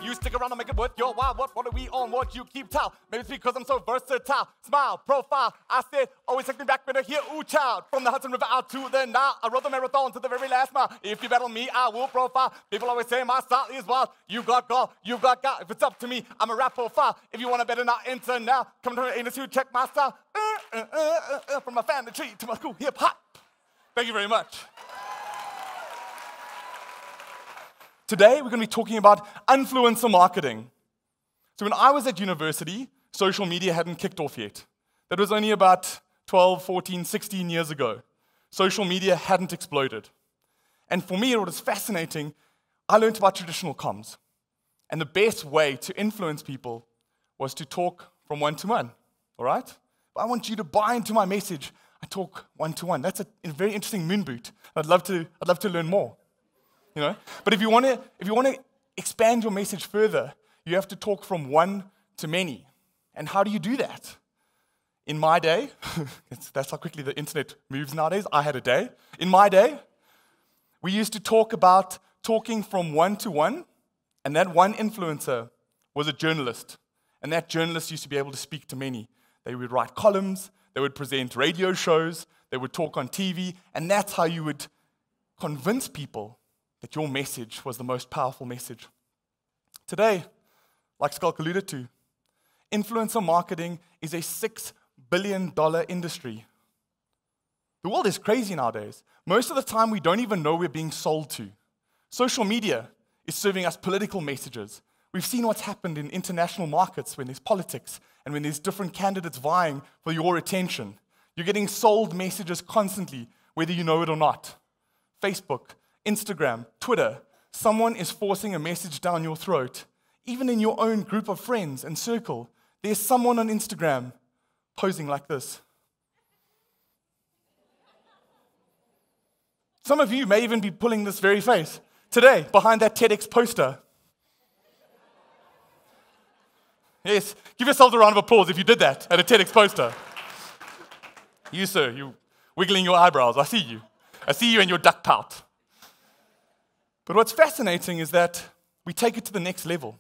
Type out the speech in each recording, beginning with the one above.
You stick around and make it worth your while. What are we on? What you keep tall? Maybe it's because I'm so versatile. Smile, profile. I said, always take me back when I hear ooh child. From the Hudson River out to the Nile. I rode the marathon to the very last mile. If you battle me, I will profile. People always say my style is wild. You got gall, you got God. If it's up to me, I'm a rap profile. If you want to better not enter now, come to the industry, check my style. From my family tree to my cool hip hop. Thank you very much. Today, we're going to be talking about influencer marketing. So when I was at university, social media hadn't kicked off yet. That was only about 12, 14, 16 years ago. Social media hadn't exploded. And for me, what was fascinating, I learned about traditional comms. And the best way to influence people was to talk from one-to-one, all right? If I want you to buy into my message, I talk one-to-one. That's a very interesting moon boot. I'd love to learn more. You know? But if you want to expand your message further, you have to talk from one to many. And how do you do that? In my day, that's how quickly the internet moves nowadays. I had a day. In my day, we used to talk about talking from one to one, and that one influencer was a journalist. And that journalist used to be able to speak to many. They would write columns, they would present radio shows, they would talk on TV, and that's how you would convince people that your message was the most powerful message. Today, like Skalk alluded to, influencer marketing is a $6 billion industry. The world is crazy nowadays. Most of the time, we don't even know we're being sold to. Social media is serving us political messages. We've seen what's happened in international markets when there's politics and when there's different candidates vying for your attention. You're getting sold messages constantly, whether you know it or not. Facebook, Instagram, Twitter, someone is forcing a message down your throat. Even in your own group of friends and circle, there's someone on Instagram posing like this. Some of you may even be pulling this very face today behind that TEDx poster. Yes, give yourselves a round of applause if you did that at a TEDx poster. You, sir, you wiggling your eyebrows. I see you. I see you and your duck pout. But what's fascinating is that we take it to the next level.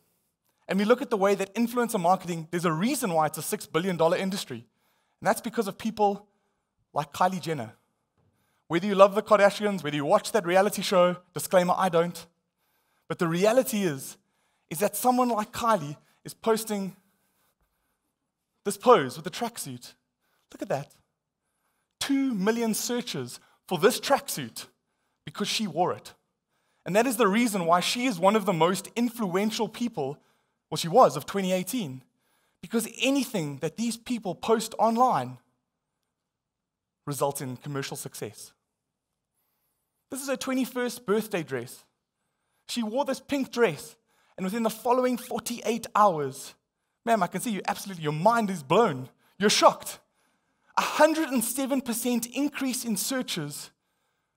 And we look at the way that influencer marketing, there's a reason why it's a $6 billion industry. And that's because of people like Kylie Jenner. Whether you love the Kardashians, whether you watch that reality show, disclaimer, I don't. But the reality is that someone like Kylie is posting this pose with a tracksuit. Look at that. 2 million searches for this tracksuit because she wore it. And that is the reason why she is one of the most influential people, well, she was, of 2018. Because anything that these people post online results in commercial success. This is her 21st birthday dress. She wore this pink dress, and within the following 48 hours, ma'am, I can see you absolutely, your mind is blown. You're shocked. 107% increase in searches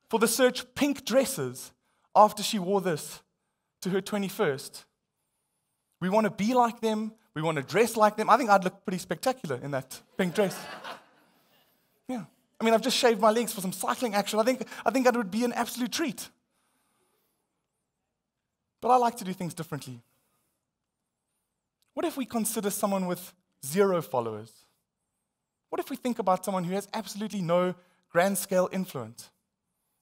for the search pink dresses after she wore this to her 21st. We want to be like them. We want to dress like them. I think I'd look pretty spectacular in that pink dress. Yeah. I mean, I've just shaved my legs for some cycling action. I think that would be an absolute treat. But I like to do things differently. What if we consider someone with 0 followers? What if we think about someone who has absolutely no grand-scale influence?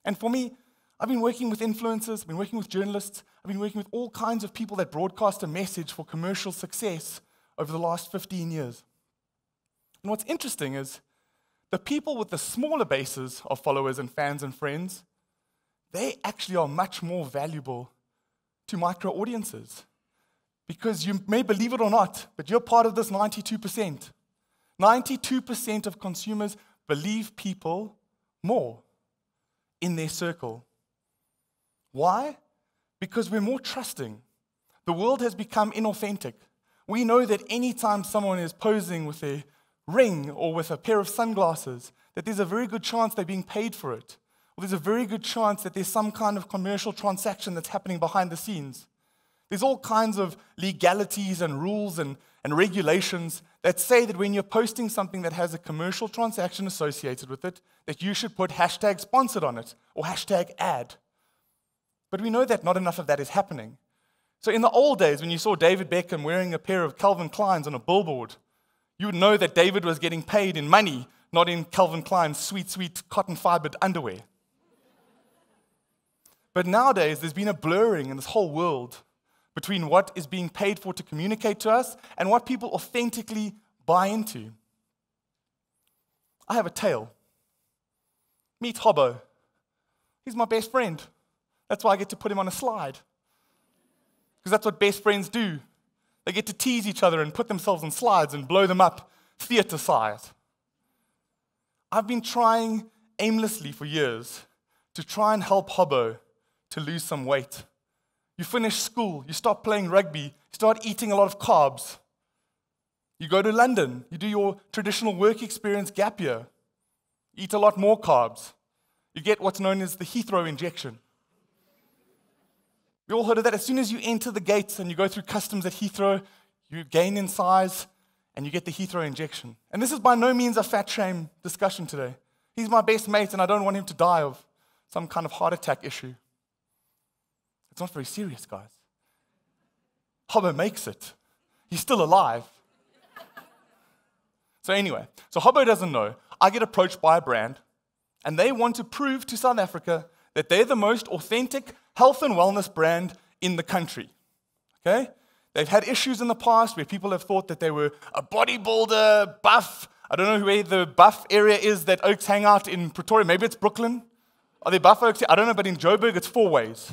And for me, I've been working with influencers, I've been working with journalists, I've been working with all kinds of people that broadcast a message for commercial success over the last 15 years. And what's interesting is the people with the smaller bases of followers and fans and friends, they actually are much more valuable to micro audiences. Because you may believe it or not, but you're part of this 92%. 92% of consumers believe people more in their circle. Why? Because we're more trusting. The world has become inauthentic. We know that anytime someone is posing with a ring or with a pair of sunglasses, that there's a very good chance they're being paid for it. Or there's a very good chance that there's some kind of commercial transaction that's happening behind the scenes. There's all kinds of legalities and rules and regulations that say that when you're posting something that has a commercial transaction associated with it, that you should put hashtag sponsored on it or hashtag ad. But we know that not enough of that is happening. So in the old days, when you saw David Beckham wearing a pair of Calvin Kleins on a billboard, you would know that David was getting paid in money, not in Calvin Klein's sweet, sweet cotton-fibered underwear. But nowadays, there's been a blurring in this whole world between what is being paid for to communicate to us and what people authentically buy into. I have a tale. Meet Hobbo. He's my best friend. That's why I get to put him on a slide. Because that's what best friends do. They get to tease each other and put themselves on slides and blow them up theater size. I've been trying aimlessly for years to try and help Hobbo to lose some weight. You finish school, you stop playing rugby, you start eating a lot of carbs. You go to London, you do your traditional work experience gap year, eat a lot more carbs. You get what's known as the Heathrow injection. You all heard of that? As soon as you enter the gates and you go through customs at Heathrow, you gain in size and you get the Heathrow injection. And this is by no means a fat shame discussion today. He's my best mate and I don't want him to die of some kind of heart attack issue. It's not very serious, guys. Hobbo makes it. He's still alive. So anyway, so Hobbo doesn't know. I get approached by a brand and they want to prove to South Africa that they're the most authentic health and wellness brand in the country. Okay? They've had issues in the past where people have thought that they were a bodybuilder, buff. I don't know where the buff area is that Oaks hang out in Pretoria. Maybe it's Brooklyn. Are there buff Oaks? I don't know, but in Joburg it's 4 ways.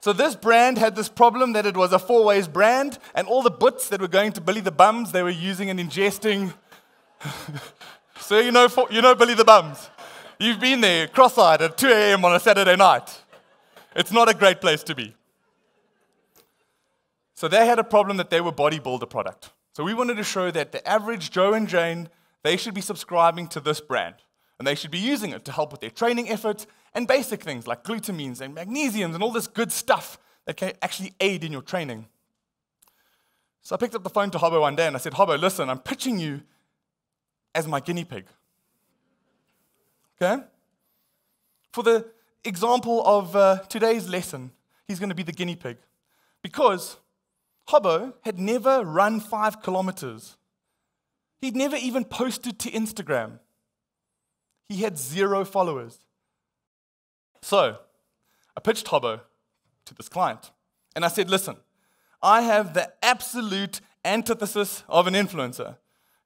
So this brand had this problem that it was a 4 ways brand, and all the butts that were going to Billy the Bums, they were using and ingesting. So you know Billy the Bums. You've been there, cross-eyed at 2 a.m. on a Saturday night. It's not a great place to be. So they had a problem that they were bodybuilder product. So we wanted to show that the average Joe and Jane, they should be subscribing to this brand. And they should be using it to help with their training efforts and basic things like glutamines and magnesiums and all this good stuff that can actually aid in your training. So I picked up the phone to Hobbo one day and I said, Hobbo, listen, I'm pitching you as my guinea pig. Okay? For the example of today's lesson, he's going to be the guinea pig. Because Hobbo had never run 5 kilometers. He'd never even posted to Instagram. He had 0 followers. So I pitched Hobbo to this client. And I said, listen, I have the absolute antithesis of an influencer.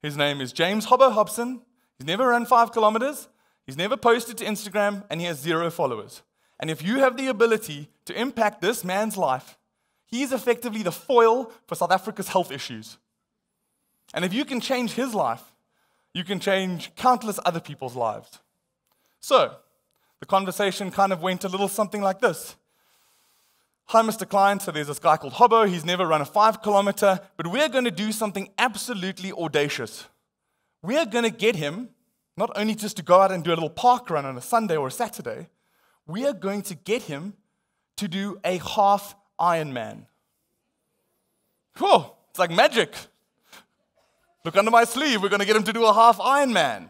His name is James Hobbo Hobson. He's never run 5 kilometers. He's never posted to Instagram, and he has 0 followers. And if you have the ability to impact this man's life, he's effectively the foil for South Africa's health issues. And if you can change his life, you can change countless other people's lives. So the conversation kind of went a little something like this. Hi, Mr. Client. So there's this guy called Hobbo. He's never run a 5 kilometer, but we're going to do something absolutely audacious. We're going to get him not only just to go out and do a little park run on a Sunday or a Saturday, we are going to get him to do a half Ironman. Whew, it's like magic. Look under my sleeve, we're going to get him to do a half Ironman.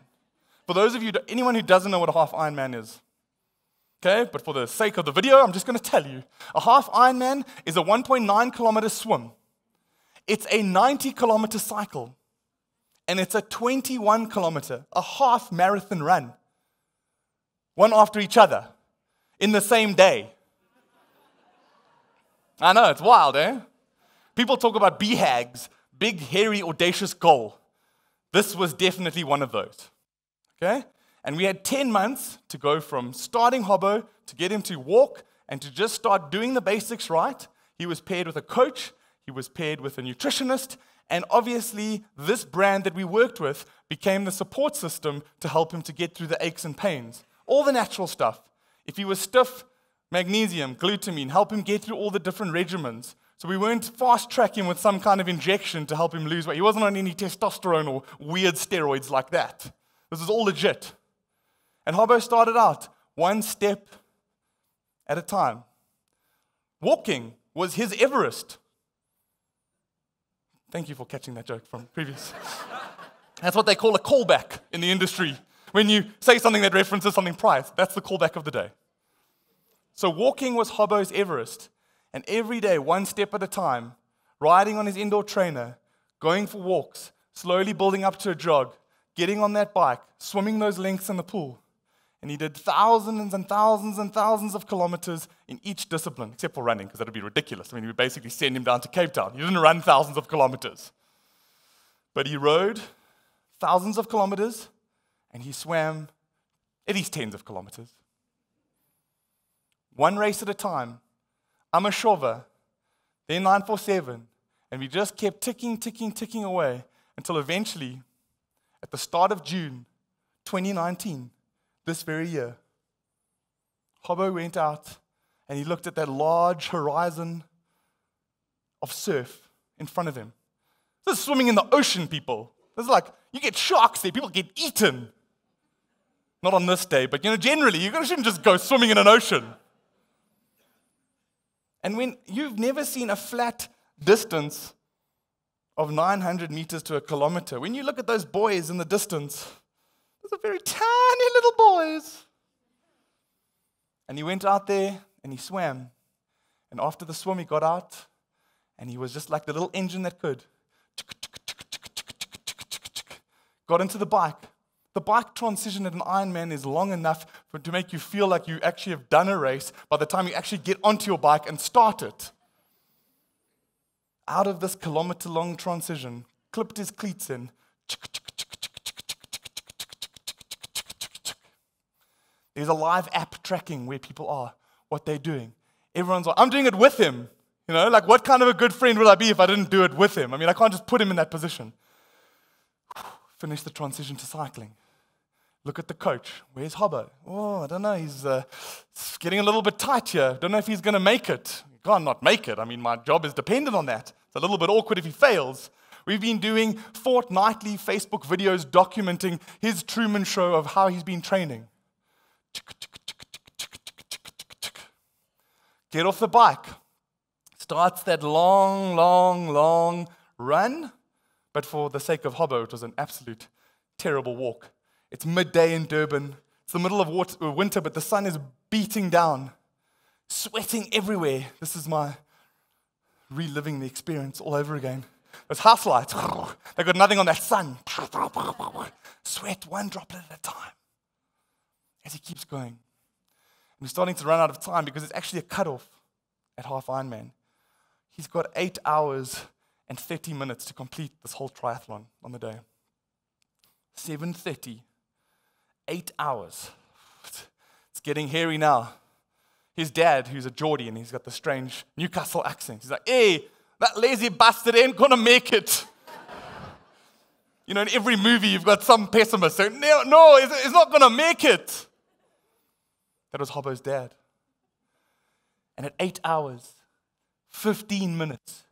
For those of you, anyone who doesn't know what a half Ironman is, okay, but for the sake of the video, I'm just going to tell you. A half Ironman is a 1.9 kilometer swim. It's a 90 kilometer cycle. And it's a 21 kilometer, a half marathon run. One after each other, in the same day. I know, it's wild, eh? People talk about BHAGs, big, hairy, audacious goal. This was definitely one of those, okay? And we had 10 months to go from starting Hobbo to get him to walk and to just start doing the basics right. He was paired with a coach. He was paired with a nutritionist. And obviously, this brand that we worked with became the support system to help him to get through the aches and pains. All the natural stuff. If he was stiff, magnesium, glutamine, help him get through all the different regimens. So we weren't fast-tracking with some kind of injection to help him lose weight. He wasn't on any testosterone or weird steroids like that. This is all legit. And Hobbo started out 1 step at a time. Walking was his Everest. Thank you for catching that joke from previous. That's what they call a callback in the industry. When you say something that references something prior, that's the callback of the day. So walking was Hobbo's Everest. And every day, one step at a time, riding on his indoor trainer, going for walks, slowly building up to a jog, getting on that bike, swimming those lengths in the pool. And he did thousands and thousands and thousands of kilometers in each discipline, except for running, because that would be ridiculous. I mean, we would basically send him down to Cape Town. He didn't run thousands of kilometers. But he rode thousands of kilometers, and he swam at least tens of kilometers. One race at a time. I'm a shover, then 947, and we just kept ticking away until eventually, at the start of June 2019, this very year, Hobbo went out and he looked at that large horizon of surf in front of him. This is swimming in the ocean, people. This is like, you get sharks there, people get eaten. Not on this day, but generally, you shouldn't just go swimming in an ocean. And when you've never seen a flat distance of 900 meters to a kilometer, when you look at those boys in the distance, those are very tiny little boys. And he went out there and he swam. And after the swim, he got out and he was just like the little engine that could. Got into the bike. The bike transition at an Ironman is long enough to make you feel like you actually have done a race by the time you actually get onto your bike and start it. Out of this kilometer-long transition, clipped his cleats in. There's a live app tracking where people are, what they're doing. Everyone's like, I'm doing it with him. Like what kind of a good friend would I be if I didn't do it with him? I mean, I can't just put him in that position. Finish the transition to cycling. Look at the coach. Where's Hobbo? Oh, I don't know. He's getting a little bit tight here. Don't know if he's going to make it. He can't not make it. I mean, my job is dependent on that. It's a little bit awkward if he fails. We've been doing fortnightly Facebook videos documenting his Truman Show of how he's been training. Get off the bike. Starts that long run. But for the sake of Hobbo, it was an absolute terrible walk. It's midday in Durban. It's the middle of winter, but the sun is beating down. Sweating everywhere. This is my reliving the experience all over again. Those house lights, they've got nothing on that sun. Sweat one droplet at a time. As he keeps going. And we're starting to run out of time because it's actually a cutoff at half Ironman. He's got 8 hours and 30 minutes to complete this whole triathlon on the day. 7:30, 8 hours. It's getting hairy now. His dad, who's a Geordie, and he's got the strange Newcastle accent, he's like, hey, that lazy bastard ain't gonna make it. In every movie you've got some pessimist saying, no, he's not gonna make it. That was Hobbo's dad. And at 8 hours, 15 minutes,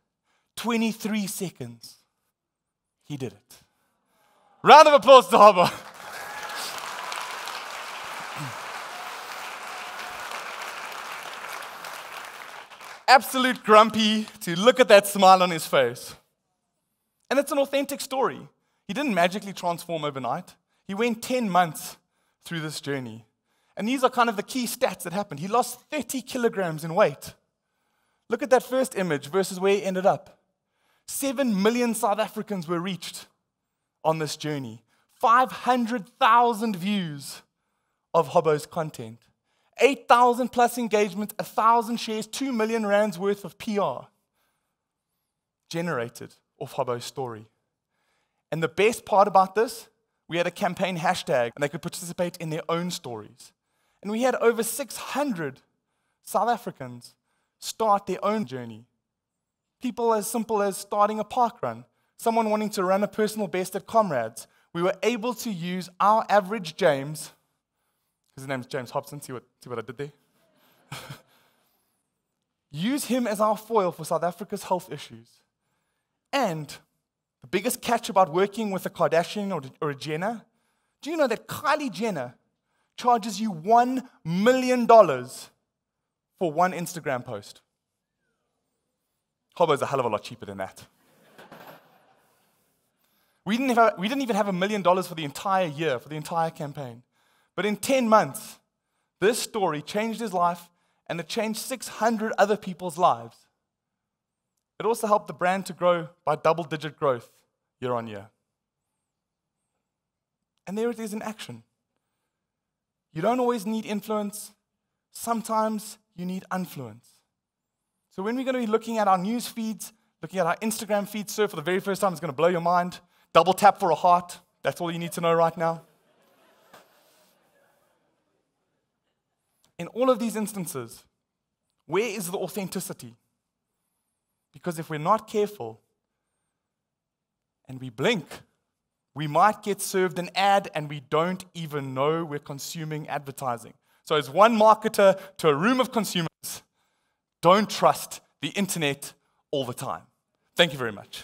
23 seconds, he did it. Round of applause to Hobbo. Absolute grumpy to look at that smile on his face. And it's an authentic story. He didn't magically transform overnight. He went 10 months through this journey. And these are kind of the key stats that happened. He lost 30 kilograms in weight. Look at that first image versus where he ended up. 7 million South Africans were reached on this journey. 500,000 views of Hobbo's content. 8,000 plus engagements, 1,000 shares, 2 million rands worth of PR generated off Hobbo's story. And the best part about this, we had a campaign hashtag, and they could participate in their own stories. And we had over 600 South Africans start their own journey. People as simple as starting a park run, someone wanting to run a personal best at Comrades. We were able to use our average James, his name's James Hobson, see what I did there? Use him as our foil for South Africa's health issues. And the biggest catch about working with a Kardashian or a Jenner, do you know that Kylie Jenner charges you $1 million for one Instagram post? Hobbo's a hell of a lot cheaper than that. We didn't even have $1 million for the entire year, for the entire campaign. But in 10 months, this story changed his life and it changed 600 other people's lives. It also helped the brand to grow by double-digit growth year on year. And there it is in action. You don't always need influence. Sometimes you need influence. So when we're going to be looking at our news feeds, looking at our Instagram feed, sir, for the very first time, it's going to blow your mind. Double tap for a heart. That's all you need to know right now. In all of these instances, where is the authenticity? Because if we're not careful and we blink, we might get served an ad and we don't even know we're consuming advertising. So as one marketer to a room of consumers, don't trust the internet all the time. Thank you very much.